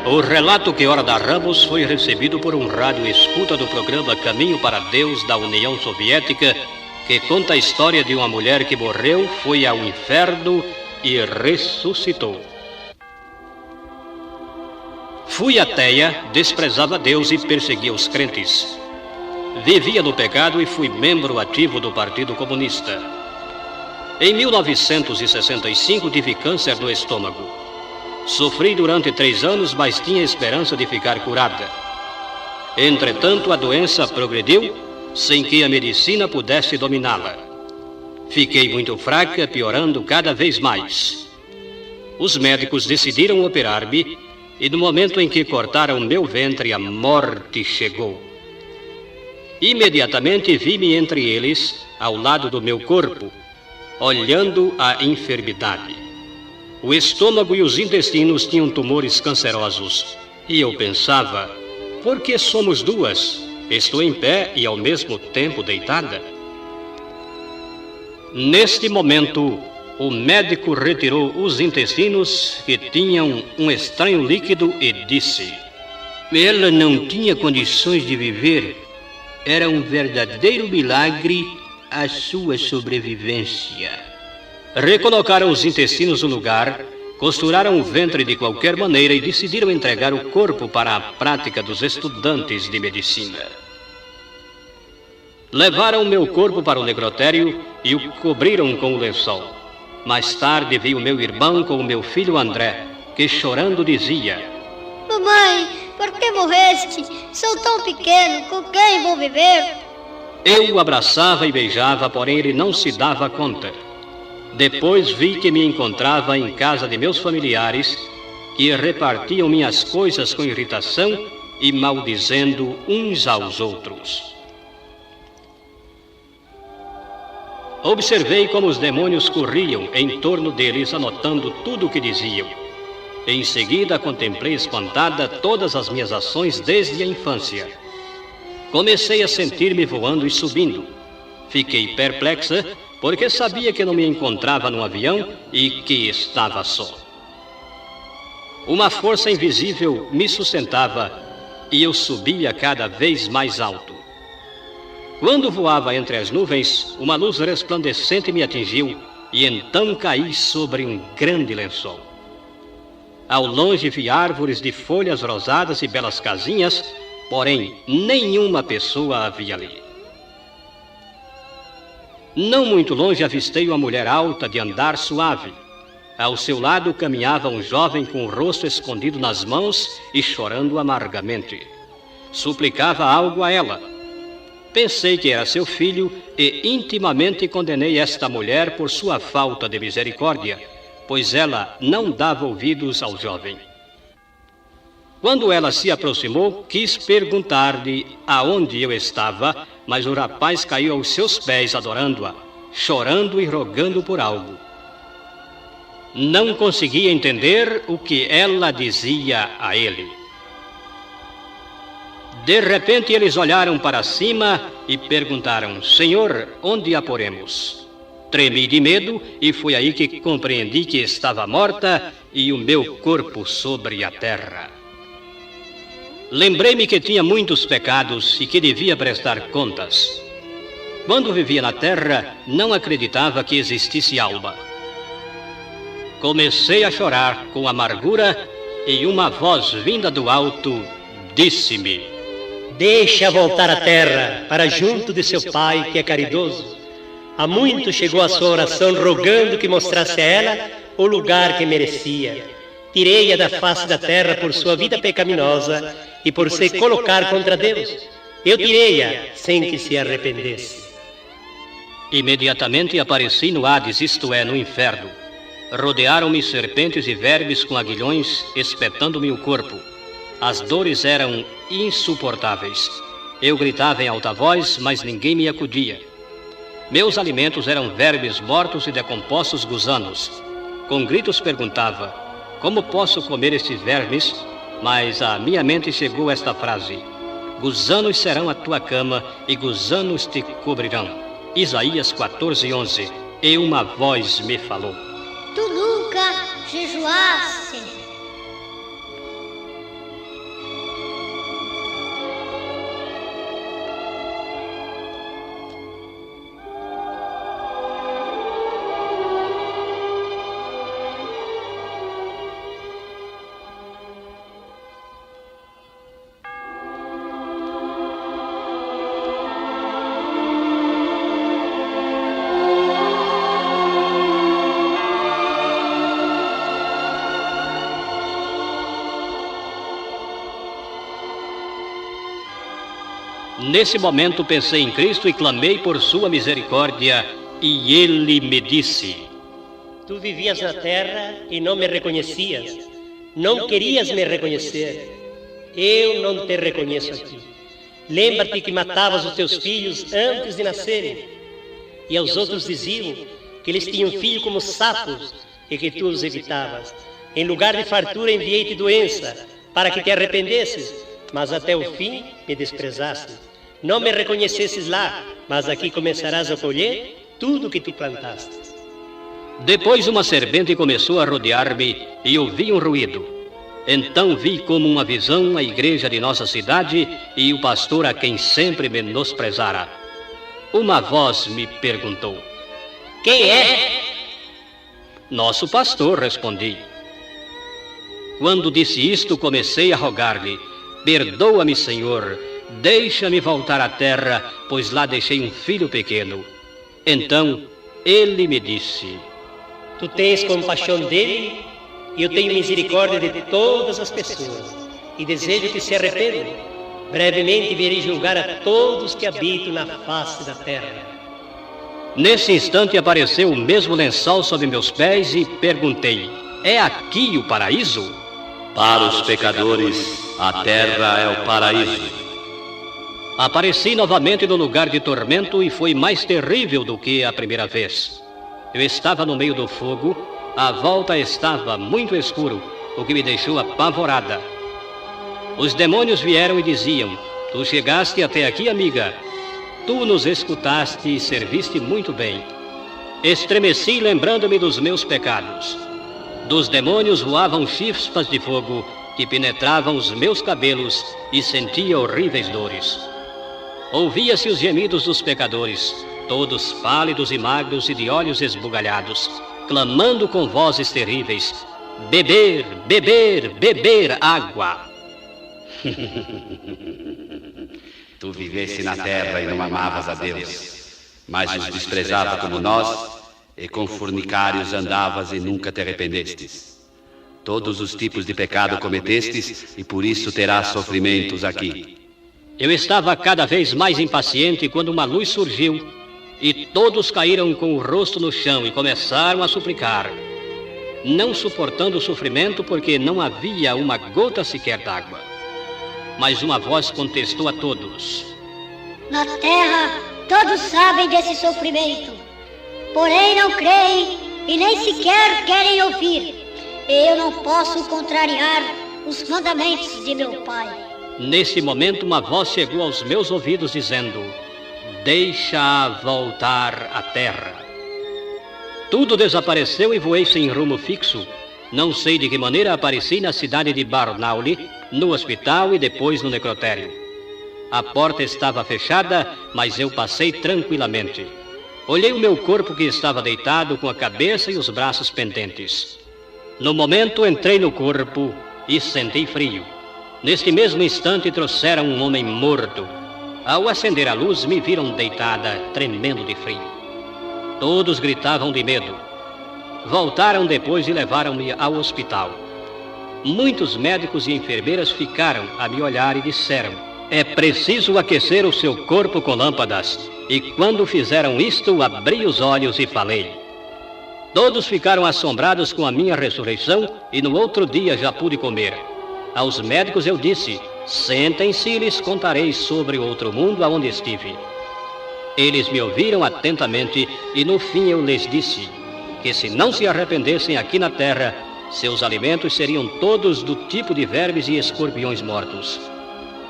O relato que ora narramos foi recebido por um rádio escuta do programa Caminho para Deus da União Soviética, que conta a história de uma mulher que morreu, foi ao inferno e ressuscitou. Fui ateia, desprezava Deus e perseguia os crentes. Vivia no pecado e fui membro ativo do Partido Comunista. Em 1965 tive câncer no estômago. Sofri durante 3 anos, mas tinha esperança de ficar curada. Entretanto, a doença progrediu sem que a medicina pudesse dominá-la. Fiquei muito fraca, piorando cada vez mais. Os médicos decidiram operar-me e no momento em que cortaram meu ventre, a morte chegou. Imediatamente vi-me entre eles, ao lado do meu corpo, olhando a enfermidade. O estômago e os intestinos tinham tumores cancerosos. E eu pensava, por que somos duas? Estou em pé e ao mesmo tempo deitada. Neste momento, o médico retirou os intestinos que tinham um estranho líquido e disse: ela não tinha condições de viver. Era um verdadeiro milagre a sua sobrevivência. Recolocaram os intestinos no lugar, costuraram o ventre de qualquer maneira e decidiram entregar o corpo para a prática dos estudantes de medicina. Levaram meu corpo para o necrotério e o cobriram com o lençol. Mais tarde vi o meu irmão com o meu filho André, que chorando dizia: mamãe, por que morreste? Sou tão pequeno, com quem vou viver? Eu o abraçava e beijava, porém ele não se dava conta. Depois vi que me encontrava em casa de meus familiares, que repartiam minhas coisas com irritação e maldizendo uns aos outros. Observei como os demônios corriam em torno deles, anotando tudo o que diziam. Em seguida, contemplei espantada todas as minhas ações desde a infância. Comecei a sentir-me voando e subindo. Fiquei perplexa, porque sabia que não me encontrava num avião e que estava só. Uma força invisível me sustentava e eu subia cada vez mais alto. Quando voava entre as nuvens, uma luz resplandecente me atingiu e então caí sobre um grande lençol. Ao longe vi árvores de folhas rosadas e belas casinhas, porém nenhuma pessoa havia ali. Não muito longe avistei uma mulher alta de andar suave. Ao seu lado caminhava um jovem com o rosto escondido nas mãos e chorando amargamente. Suplicava algo a ela. Pensei que era seu filho e intimamente condenei esta mulher por sua falta de misericórdia, pois ela não dava ouvidos ao jovem. Quando ela se aproximou, quis perguntar-lhe aonde eu estava, mas o rapaz caiu aos seus pés adorando-a, chorando e rogando por algo. Não conseguia entender o que ela dizia a ele. De repente eles olharam para cima e perguntaram: Senhor, onde a poremos? Tremi de medo e foi aí que compreendi que estava morta e o meu corpo sobre a terra. Lembrei-me que tinha muitos pecados e que devia prestar contas. Quando vivia na terra, não acreditava que existisse alma. Comecei a chorar com amargura e uma voz vinda do alto disse-me: deixa voltar à terra, para junto de seu pai, que é caridoso. Há muito chegou a sua oração rogando que mostrasse a ela o lugar que merecia. Tirei-a da face da terra por sua vida pecaminosa e por se colocar contra Deus. Eu tirei-a sem que se arrependesse. Imediatamente apareci no Hades, isto é, no inferno. Rodearam-me serpentes e vermes com aguilhões, espetando-me o corpo. As dores eram insuportáveis. Eu gritava em alta voz, mas ninguém me acudia. Meus alimentos eram vermes mortos e decompostos gusanos. Com gritos perguntava: como posso comer estes vermes? Mas à minha mente chegou esta frase: gusanos serão a tua cama e gusanos te cobrirão. Isaías 14:11. E uma voz me falou: tu nunca jejuaste. Nesse momento pensei em Cristo e clamei por sua misericórdia, e ele me disse: tu vivias na terra e não me reconhecias, não querias me reconhecer. Eu não te reconheço aqui. Lembra-te que matavas os teus filhos antes de nascerem, e aos outros diziam que eles tinham filho como sapos e que tu os evitavas. Em lugar de fartura enviei-te doença, para que te arrependesses, mas até o fim me desprezaste. Não me reconhecesses lá, mas aqui começarás a colher tudo o que tu plantaste. Depois uma serpente começou a rodear-me e ouvi um ruído. Então vi como uma visão a igreja de nossa cidade e o pastor a quem sempre menosprezara. Uma voz me perguntou: quem é? Nosso pastor, respondi. Quando disse isto, comecei a rogar-lhe: perdoa-me, Senhor, deixa-me voltar à terra, pois lá deixei um filho pequeno. Então ele me disse: tu tens compaixão dele, e eu tenho misericórdia de todas as pessoas, e desejo que se arrependam. Brevemente virei julgar a todos que habitam na face da terra. Nesse instante apareceu o mesmo lençol sob meus pés e perguntei: é aqui o paraíso? Para os pecadores, a terra é o paraíso. Apareci novamente no lugar de tormento e foi mais terrível do que a primeira vez. Eu estava no meio do fogo, à volta estava muito escuro, o que me deixou apavorada. Os demônios vieram e diziam: tu chegaste até aqui, amiga. Tu nos escutaste e serviste muito bem. Estremeci lembrando-me dos meus pecados. Dos demônios voavam chispas de fogo que penetravam os meus cabelos e sentia horríveis dores. Ouvia-se os gemidos dos pecadores, todos pálidos e magros e de olhos esbugalhados, clamando com vozes terríveis: beber, beber, beber água. Tu viveste na terra e não amavas a Deus, mas os desprezava como nós, e com fornicários andavas e nunca te arrependestes. Todos os tipos de pecado cometestes, e por isso terás sofrimentos aqui. Eu estava cada vez mais impaciente quando uma luz surgiu, e todos caíram com o rosto no chão e começaram a suplicar, não suportando o sofrimento porque não havia uma gota sequer d'água. Mas uma voz contestou a todos: na terra todos sabem desse sofrimento, porém não creem e nem sequer querem ouvir. Eu não posso contrariar os mandamentos de meu Pai. Nesse momento uma voz chegou aos meus ouvidos dizendo: deixa-a voltar à terra. Tudo desapareceu e voei sem rumo fixo. Não sei de que maneira apareci na cidade de Barnauli, no hospital e depois no necrotério. A porta estava fechada, mas eu passei tranquilamente. Olhei o meu corpo que estava deitado com a cabeça e os braços pendentes. No momento entrei no corpo e senti frio. Neste mesmo instante trouxeram um homem morto. Ao acender a luz me viram deitada, tremendo de frio. Todos gritavam de medo. Voltaram depois e levaram-me ao hospital. Muitos médicos e enfermeiras ficaram a me olhar e disseram: é preciso aquecer o seu corpo com lâmpadas. E quando fizeram isto, abri os olhos e falei. Todos ficaram assombrados com a minha ressurreição e no outro dia já pude comer. Aos médicos eu disse: sentem-se e lhes contarei sobre o outro mundo aonde estive. Eles me ouviram atentamente e no fim eu lhes disse que se não se arrependessem aqui na terra, seus alimentos seriam todos do tipo de vermes e escorpiões mortos.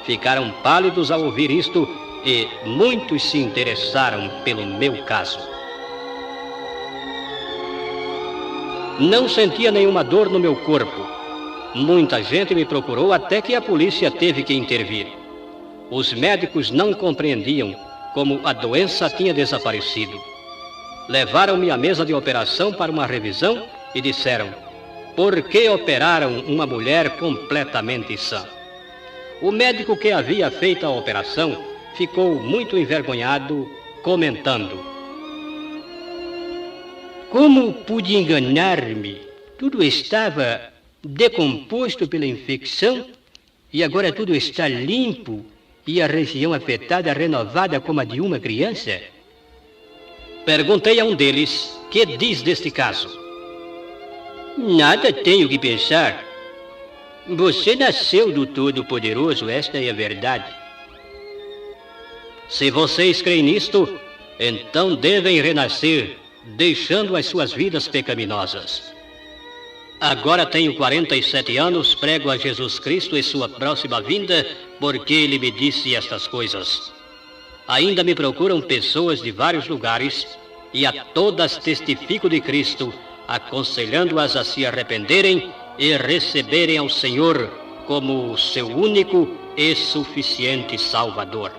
Ficaram pálidos ao ouvir isto e muitos se interessaram pelo meu caso. Não sentia nenhuma dor no meu corpo. Muita gente me procurou até que a polícia teve que intervir. Os médicos não compreendiam como a doença tinha desaparecido. Levaram-me à mesa de operação para uma revisão e disseram: por que operaram uma mulher completamente sã? O médico que havia feito a operação ficou muito envergonhado, comentando: como pude enganar-me? Tudo estava decomposto pela infecção e agora tudo está limpo e a região afetada renovada como a de uma criança? Perguntei a um deles: que diz deste caso? Nada tenho que pensar. Você nasceu do Todo-Poderoso, esta é a verdade. Se vocês creem nisto, então devem renascer, deixando as suas vidas pecaminosas. Agora tenho 47 anos, prego a Jesus Cristo e sua próxima vinda, porque ele me disse estas coisas. Ainda me procuram pessoas de vários lugares, e a todas testifico de Cristo, aconselhando-as a se arrependerem e receberem ao Senhor como seu único e suficiente Salvador.